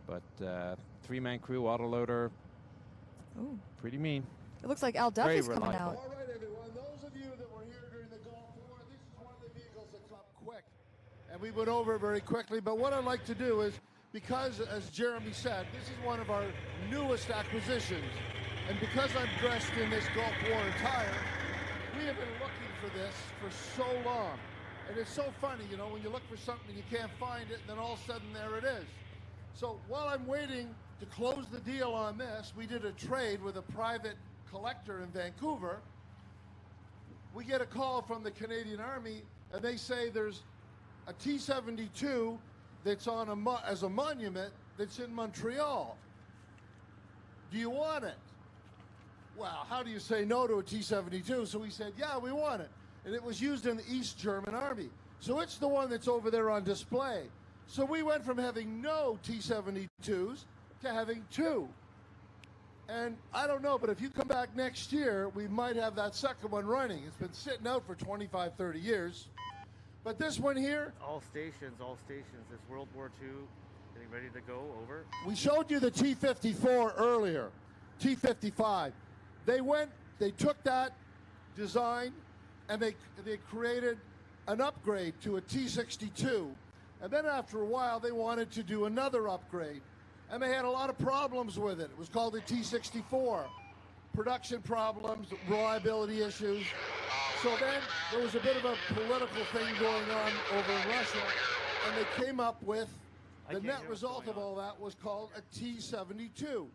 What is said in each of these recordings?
But three-man crew, autoloader, pretty mean. It looks like Al Duffy's coming out. All right, everyone. Those of you that were here during the Gulf War, this is one of the vehicles that's up quick. And we went over it very quickly. But what I'd like to do is, because, as Jeremy said, this is one of our newest acquisitions. And because I'm dressed in this Gulf War attire, we have been looking for this for so long. And it's so funny, you know, when you look for something and you can't find it, and then all of a sudden there it is. So while I'm waiting to close the deal on this, we did a trade with a private collector in Vancouver. We get a call from the Canadian Army, and they say there's a T72 that's on as a monument that's in Montreal. Do you want it? Well, how do you say no to a T72? So we said, yeah, we want it. And it was used in the East German Army. So it's the one that's over there on display. So we went from having no T72s to having two. And I don't know, but if you come back next year, we might have that second one running. It's been sitting out for 25, 30 years. But this one here... All stations. It's World War II, getting ready to go over. We showed you the T-54 earlier, T-55. They took that design and they created an upgrade to a T-62. And then after a while, they wanted to do another upgrade. And they had a lot of problems with it. It was called the T-64. Production problems, reliability issues. So then there was a bit of a political thing going on over in Russia. And they came up with, the net result of all that was called a T-72.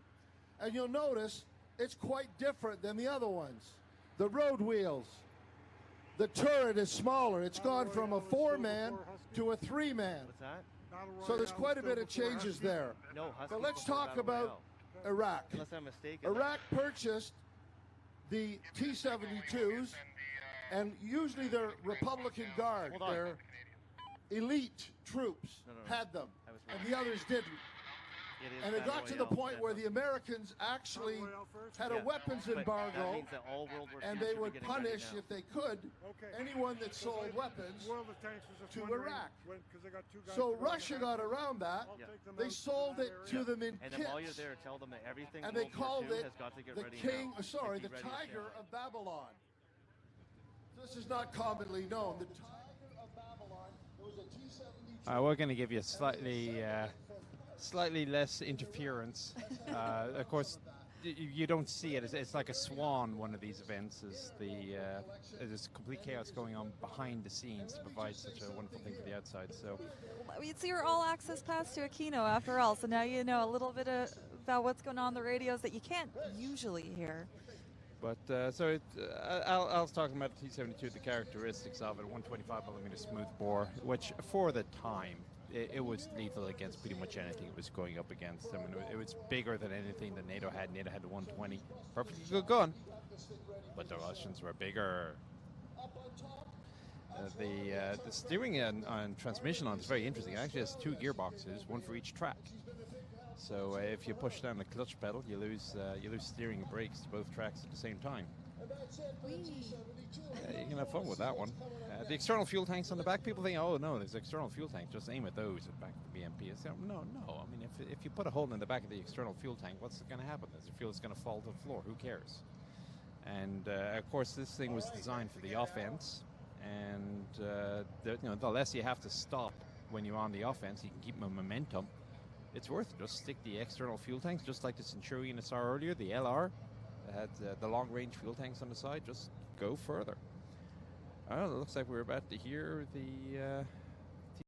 And you'll notice it's quite different than the other ones. The road wheels. The turret is smaller. It's gone from a 4-man to a 3-man. What's that? So there's quite a bit of changes there. No, Husky. But let's talk about Iraq. Unless I'm mistaken. Iraq purchased the T-72s, and usually they're Republican Guard. They're elite troops had them, and the others didn't. And it got to the point where the Americans actually had a weapons embargo, and they would punish, if they could, anyone that sold weapons to Iraq. So Russia got around that. They sold it to them in kits. And then while you're there, tell them that everything and they called it the Tiger of Babylon. This is not commonly known. The Tiger of Babylon, it was a T-72. We're going to give you slightly less interference. Of course, you don't see it. It's like a swan. One of these events is there's complete chaos going on behind the scenes to provide such a wonderful thing for the outside. So it's your all-access pass to a keynote, after all. So now you know a little bit about what's going on in the radios that you can't usually hear. But Al's talking about the T-72, the characteristics of it: 125mm smooth bore, which for the time. It was lethal against pretty much anything it was going up against. I mean, it was bigger than anything that NATO had. NATO had the 120. Perfectly good gun. But the Russians were bigger. The steering and transmission on it is very interesting. It actually has 2 gearboxes, one for each track. So if you push down the clutch pedal, you lose steering and brakes to both tracks at the same time. You can have fun with that one. The external fuel tanks on the back, people think, oh no, there's external fuel tanks, just aim at those at the back of the BMP. No. I mean, if you put a hole in the back of the external fuel tank, what's going to happen? The fuel is going to fall to the floor. Who cares? And of course, this thing was designed for the offense, and the less you have to stop when you're on the offense, you can keep momentum. It's worth it. Just stick the external fuel tanks, just like the Centurion I saw earlier, the LR. It had the long-range fuel tanks on the side. Just go further. It looks like we're about to hear the